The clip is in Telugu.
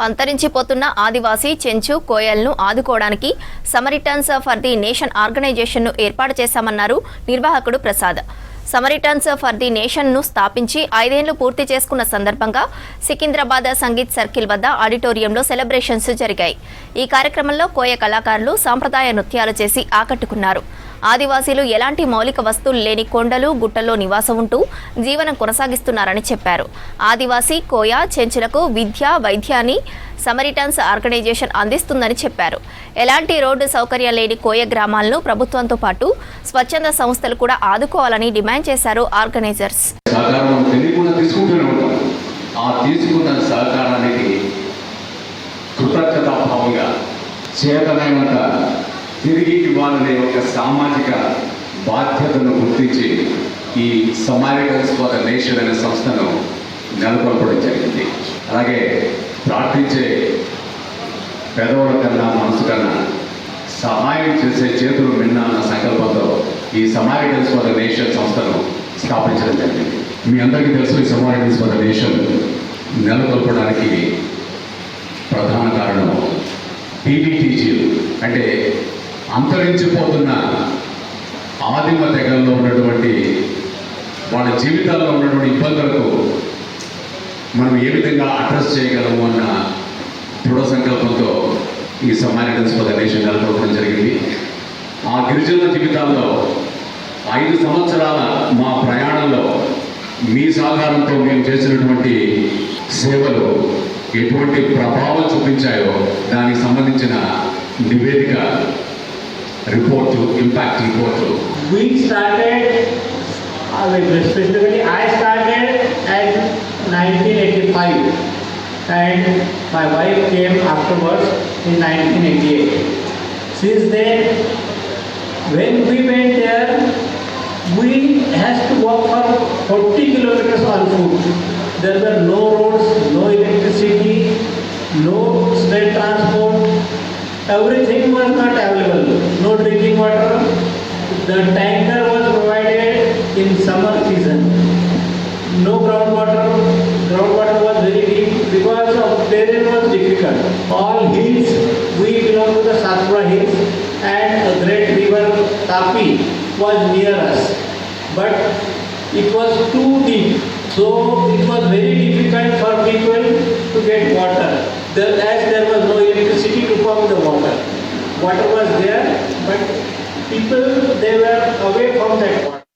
అంతరించిపోతున్న ఆదివాసీ చెంచు కోయల్ను ఆదుకోవడానికి సమరిటన్స్ ఫర్ ది నేషన్ ఆర్గనైజేషన్ను ఏర్పాటు చేశామన్నారు నిర్వాహకుడు ప్రసాద్. సమరిటన్స్ ఫర్ ది నేషన్ను స్థాపించి 5 ఏళ్లు పూర్తి చేసుకున్న సందర్భంగా సికింద్రాబాద్ సంగీత్ సర్కిల్ వద్ద ఆడిటోరియంలో సెలబ్రేషన్స్ జరిగాయి. ఈ కార్యక్రమంలో కోయ కళాకారులు సాంప్రదాయ నృత్యాలు చేసి ఆకట్టుకున్నారు. ఆదివాసీలు ఎలాంటి మౌలిక వస్తువులు లేని కొండలు గుట్టల్లో నివాసం ఉంటూ జీవనం కొనసాగిస్తున్నారని చెప్పారు. ఆదివాసీ కోయ చెంచులకు విద్య వైద్యాన్ని సమరిటన్స్ ఆర్గనైజేషన్ అందిస్తుందని చెప్పారు. ఎలాంటి రోడ్డు సౌకర్యం లేని కోయ గ్రామాలను ప్రభుత్వంతో పాటు స్వచ్ఛంద సంస్థలు కూడా ఆదుకోవాలని డిమాండ్ చేశారు ఆర్గనైజర్స్. తిరిగి ఇవ్వాలనే ఒక సామాజిక బాధ్యతను గుర్తించి ఈ సమారిటన్స్ ఫర్ ద నేషన్ అనే సంస్థను నెలకొల్పడం జరిగింది. అలాగే ప్రార్థించే పెదవుల కన్నా మనసు కన్నా సహాయం చేసే చేతులు మిన్న అన్న సంకల్పంతో ఈ సమారిటన్స్ ఫర్ ద నేషన్ సంస్థను స్థాపించడం జరిగింది. మీ అందరికీ తెలుసు, ఈ సమారిటన్స్ ఫర్ ద నేషన్ నెలకొల్పడానికి ప్రధాన కారణం టీబీటీజీలు అంటే అంతరించిపోతున్న ఆదిమ తెగల్లో ఉన్నటువంటి వాళ్ళ జీవితాల్లో ఉన్నటువంటి ఇబ్బందులకు మనం ఏ విధంగా అడ్రస్ చేయగలము అన్న దృఢ సంకల్పంతో ఈ సమారిటన్స్ ఫర్ ద నేషన్ నెలకొల్పడం జరిగింది. ఆ గిరిజనుల జీవితాల్లో 5 సంవత్సరాల మా ప్రయాణంలో మీ సహకారంతో మేము చేసినటువంటి సేవలు ఎటువంటి ప్రభావం చూపించాయో దానికి సంబంధించిన నివేదిక report, impact report. We started, specifically I started at 1985 and my wife came afterwards in 1988. Since then, when we went there, we had to walk for 40 kilometers on foot. There were no roads, no electricity, no state transport. Everything was not available. No drinking water. The tanker was provided in summer season. No groundwater. Groundwater was very deep because of terrain was difficult. All hills. We belong to the Satpura hills, and a great river Tapi was near us, but it was too deep. So it was very difficult for people to get water. As there was no electricity to pump the water. Water was there, but people, they were away from that water.